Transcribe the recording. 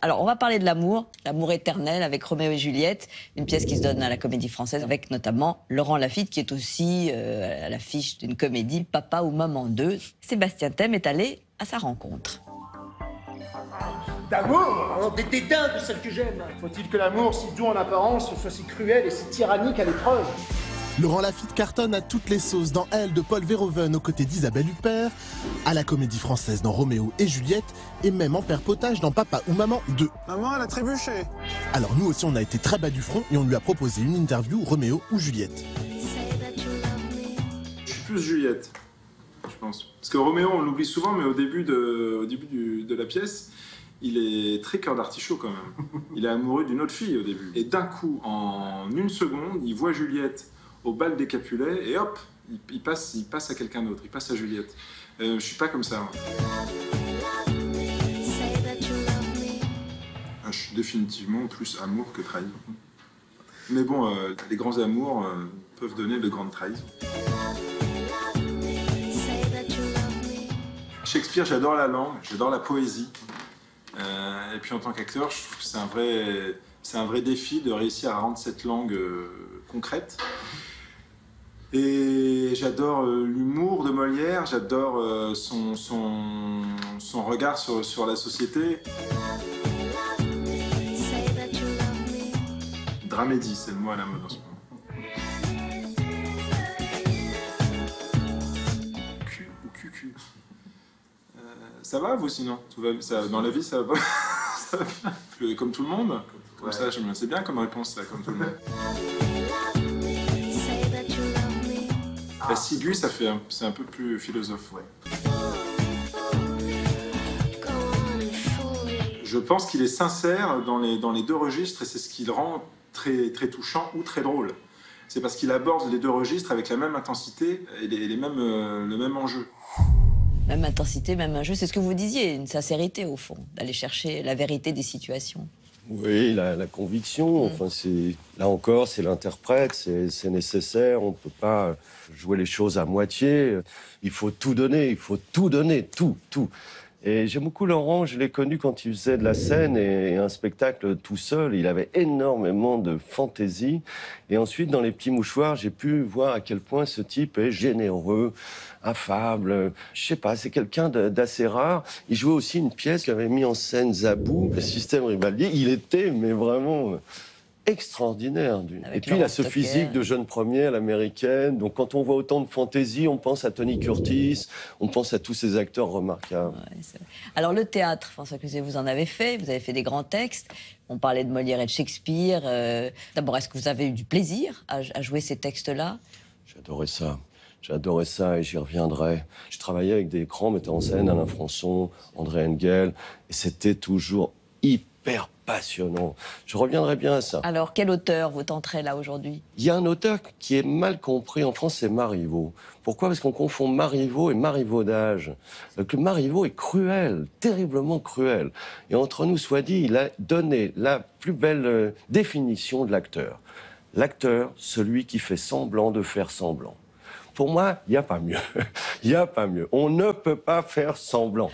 Alors, on va parler de l'amour éternel avec Roméo et Juliette, une pièce qui se donne à la Comédie Française avec notamment Laurent Lafitte qui est aussi à l'affiche d'une comédie Papa ou Maman 2. Sébastien Thème est allé à sa rencontre. D'amour? Oh, des dédains de celle que j'aime. Faut-il que l'amour, si doux en apparence, soit si cruel et si tyrannique à l'épreuve? Laurent Lafitte cartonne à toutes les sauces dans Elle de Paul Verhoeven aux côtés d'Isabelle Huppert, à la Comédie Française dans Roméo et Juliette, et même en père potage dans Papa ou Maman 2. Maman, elle a trébuché. Alors nous aussi on a été très bas du front et on lui a proposé une interview Roméo ou Juliette. Je suis plus Juliette, je pense. Parce que Roméo, on l'oublie souvent, mais au début de la pièce, il est très cœur d'artichaut quand même. Il est amoureux d'une autre fille au début. Et d'un coup, en une seconde, il voit Juliette au bal des Capulets et hop, il passe à quelqu'un d'autre, il passe à Juliette. Je suis pas comme ça. Moi. Je suis définitivement plus amour que trahison. Mais bon, les grands amours peuvent donner de grandes trahisons. Shakespeare, j'adore la langue, j'adore la poésie. Et puis en tant qu'acteur, je trouve que c'est un vrai défi de réussir à rendre cette langue concrète. Et j'adore l'humour de Molière, j'adore son regard sur la société. Dramédie, c'est le mot à la mode en ce moment. Q ou QQ. Ça va, vous, sinon? Dans la vie, ça va pas? Ça va bien. Comme tout le monde? Comme ça, c'est bien comme réponse, ça, comme tout le monde. Assidu, c'est un peu plus philosophe. Ouais. Je pense qu'il est sincère dans les deux registres et c'est ce qui le rend très, très touchant ou très drôle. C'est parce qu'il aborde les deux registres avec la même intensité et le même enjeu. Même intensité, même enjeu, c'est ce que vous disiez, une sincérité au fond, d'aller chercher la vérité des situations. Oui, la conviction, enfin, là encore, c'est l'interprète, c'est nécessaire, on ne peut pas jouer les choses à moitié, il faut tout donner, tout. Et j'aime beaucoup Laurent, je l'ai connu quand il faisait de la scène et un spectacle tout seul, il avait énormément de fantaisie. Et ensuite, dans Les Petits Mouchoirs, j'ai pu voir à quel point ce type est généreux, affable, je sais pas, c'est quelqu'un d'assez rare. Il jouait aussi une pièce qu'avait mis en scène Zabou, le Système Ribadier, il était, mais vraiment... extraordinaire. Et puis, il a ce physique de jeune première, l'américaine. Donc, quand on voit autant de fantaisie, on pense à Tony Curtis, on pense à tous ces acteurs remarquables. Ouais, alors, le théâtre, François Cluzet, vous en avez fait des grands textes. On parlait de Molière et de Shakespeare. D'abord, est-ce que vous avez eu du plaisir à jouer ces textes-là? J'adorais ça et j'y reviendrai. Je travaillais avec des grands metteurs en scène, Alain Françon, André Enghel, et c'était toujours hyper passionnant. Je reviendrai bien à ça. Alors, quel auteur vous tenterez là aujourd'hui? Il y a un auteur qui est mal compris en France, c'est Marivaux. Pourquoi? Parce qu'on confond Marivaux et marivaudage. Le Marivaux est cruel, terriblement cruel. Et entre nous soit dit, il a donné la plus belle définition de l'acteur. L'acteur, celui qui fait semblant de faire semblant. Pour moi, il n'y a pas mieux. Il n'y a pas mieux. On ne peut pas faire semblant.